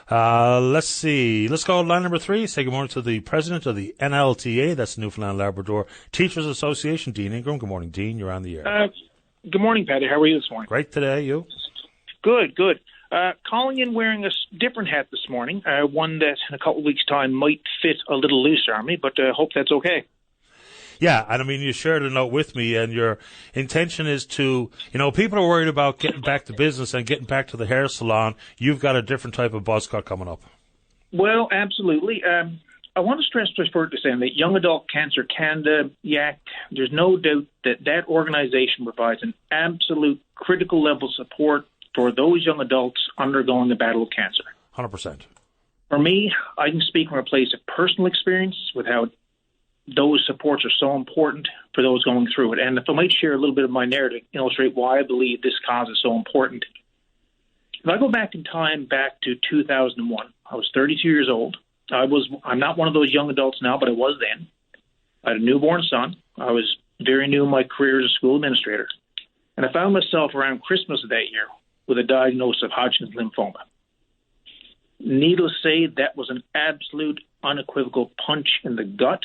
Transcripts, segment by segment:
Let's see. Let's go to line number 3. Say good morning to the president of the NLTA, that's Newfoundland Labrador Teachers Association, Dean Ingram. Good morning, Dean. You're on the air. Good morning, Patty. How are you this morning? Great today. You? Good, good. Calling in wearing a different hat this morning, one that in a couple of weeks' time might fit a little looser on me, but I hope that's okay. Yeah, and I mean, you shared a note with me, and your intention is to, people are worried about getting back to business and getting back to the hair salon. You've got a different type of buzz cut coming up. Well, absolutely. I want to stress just for to say that Young Adult Cancer Canada, YAC, there's no doubt that that organization provides an absolute critical level of support for those young adults undergoing a battle of cancer. 100%. For me, I can speak from a place of personal experience with how those supports are so important for those going through it. And if I might share a little bit of my narrative to illustrate why I believe this cause is so important. If I go back in time, back to 2001, I was 32 years old. I'm not one of those young adults now, but I was then. I had a newborn son. I was very new in my career as a school administrator. And I found myself around Christmas of that year with a diagnosis of Hodgkin's lymphoma. Needless to say, that was an absolute, unequivocal punch in the gut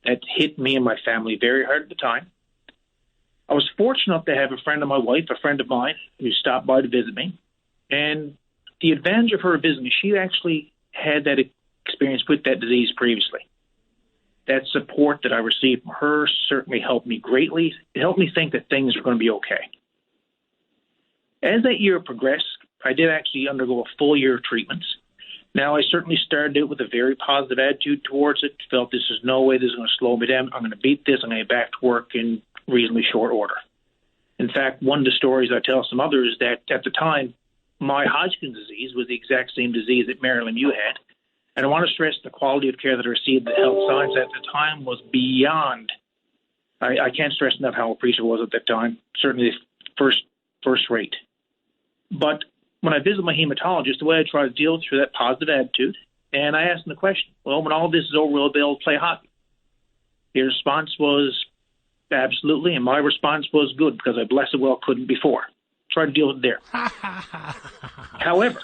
that hit me and my family very hard at the time. I was fortunate enough to have a friend of my wife, a friend of mine, who stopped by to visit me. And the advantage of her visiting, she actually had that experience with that disease previously. That support that I received from her certainly helped me greatly. It helped me think that things were going to be okay. As that year progressed, I did actually undergo a full year of treatments. Now, I certainly started out with a very positive attitude towards it, felt this is no way this is going to slow me down. I'm going to beat this. I'm going to get back to work in reasonably short order. In fact, one of the stories I tell some others is that at the time, my Hodgkin's disease was the exact same disease that Marilyn Mew had. And I want to stress the quality of care that I received. The health science at the time was beyond. I can't stress enough how appreciable it was at that time. Certainly first rate. But when I visited my hematologist, the way I tried to deal through that positive attitude, and I asked him the question, well, when all this is over, will I be able to play hockey? His response was absolutely, and my response was good, because I blessed it well couldn't before. Tried to deal with it there. However,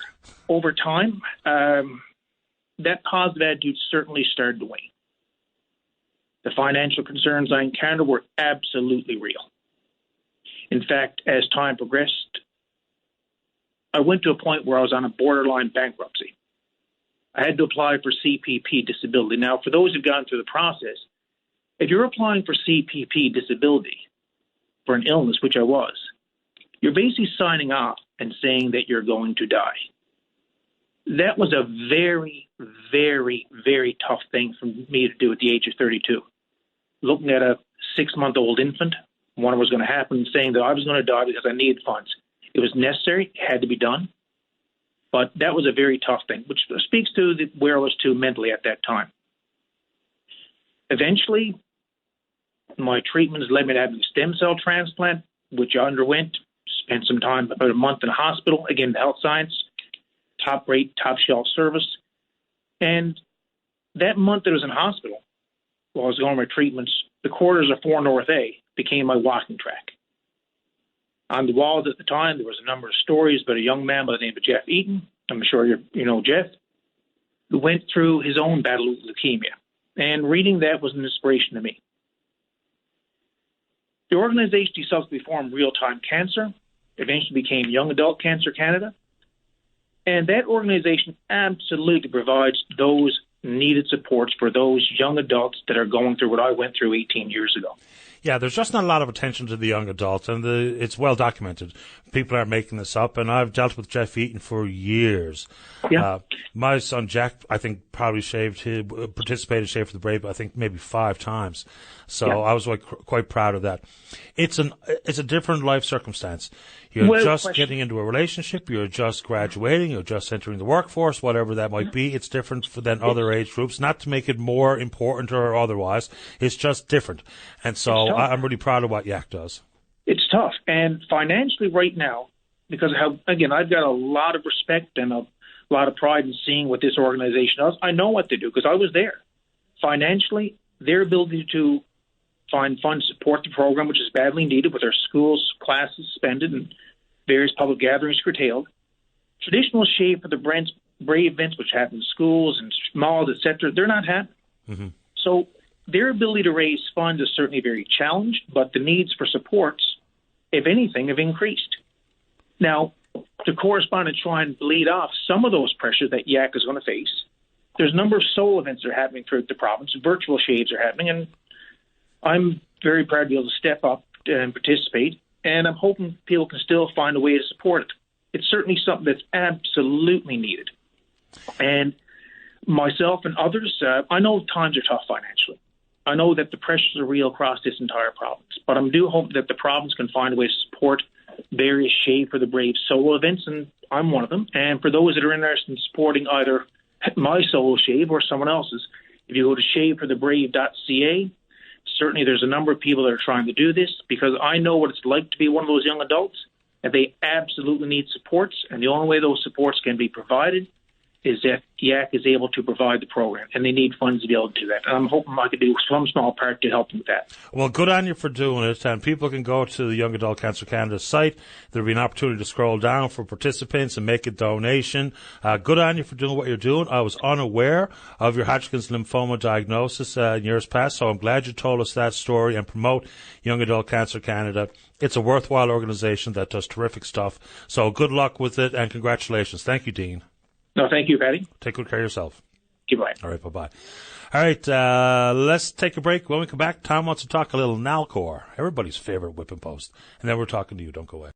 over time, that positive attitude certainly started to wane. The financial concerns I encountered were absolutely real. In fact, as time progressed, I went to a point where I was on a borderline bankruptcy. I had to apply for CPP disability. Now, for those who've gone through the process, if you're applying for CPP disability for an illness, which I was, you're basically signing off and saying that you're going to die. That was a very, very, very tough thing for me to do at the age of 32. Looking at a 6-month-old infant, what was going to happen, saying that I was going to die because I needed funds. It was necessary, it had to be done, but that was a very tough thing, which speaks to where I was to mentally at that time. Eventually, my treatments led me to having a stem cell transplant, which I underwent, spent some time, about a month in a hospital, again, the health science, top rate, top shelf service. And that month that I was in hospital, while I was going my treatments, the corridors of 4 North A became my walking track. On the walls at the time, there was a number of stories about a young man by the name of Jeff Eaton. I'm sure you know Jeff, who went through his own battle with leukemia. And reading that was an inspiration to me. The organization subsequently formed Real Time Cancer, eventually became Young Adult Cancer Canada. And that organization absolutely provides those needed supports for those young adults that are going through what I went through 18 years ago. Yeah, there's just not a lot of attention to the young adults, and it's well documented. People aren't making this up, and I've dealt with Jeff Eaton for years. Yeah. My son Jack, I think, probably shaved for the Brave, I think maybe 5 times. So yeah. I was quite proud of that. It's a different life circumstance. You're just getting into a relationship, you're just graduating, you're just entering the workforce, whatever that might be. It's different than other age groups, not to make it more important or otherwise. It's just different. And so I'm really proud of what YAC does. It's tough. And financially right now, because I've got a lot of respect and a lot of pride in seeing what this organization does. I know what they do because I was there. Financially, their ability to find funds to support the program, which is badly needed with our schools, classes suspended, and various public gatherings curtailed. Traditional shape of the Brave events, which happen in schools and malls, etc., they're not happening. Mm-hmm. So their ability to raise funds is certainly very challenged, but the needs for supports, if anything, have increased. Now, to correspond and try and bleed off some of those pressures that YAC is going to face, there's a number of solo events that are happening throughout the province. Virtual shaves are happening, and I'm very proud to be able to step up and participate, and I'm hoping people can still find a way to support it. It's certainly something that's absolutely needed. And myself and others, I know times are tough financially. I know that the pressures are real across this entire province, but I do hope that the province can find a way to support various Shave for the Brave solo events, and I'm one of them. And for those that are interested in supporting either my solo shave or someone else's, if you go to shaveforthebrave.ca, certainly there's a number of people that are trying to do this, because I know what it's like to be one of those young adults, and they absolutely need supports, and the only way those supports can be provided is that YAC is able to provide the program, and they need funds to be able to do that. And I'm hoping I could do some small part to help them with that. Well, good on you for doing it, and people can go to the Young Adult Cancer Canada site. There'll be an opportunity to scroll down for participants and make a donation. Good on you for doing what you're doing. I was unaware of your Hodgkin's lymphoma diagnosis in years past, so I'm glad you told us that story and promote Young Adult Cancer Canada. It's a worthwhile organization that does terrific stuff. So good luck with it, and congratulations. Thank you, Dean. No, thank you, Patty. Take good care of yourself. Goodbye. All right, bye-bye. All right, let's take a break. When we come back, Tom wants to talk a little Nalcor, everybody's favorite whipping post. And then we're talking to you. Don't go away.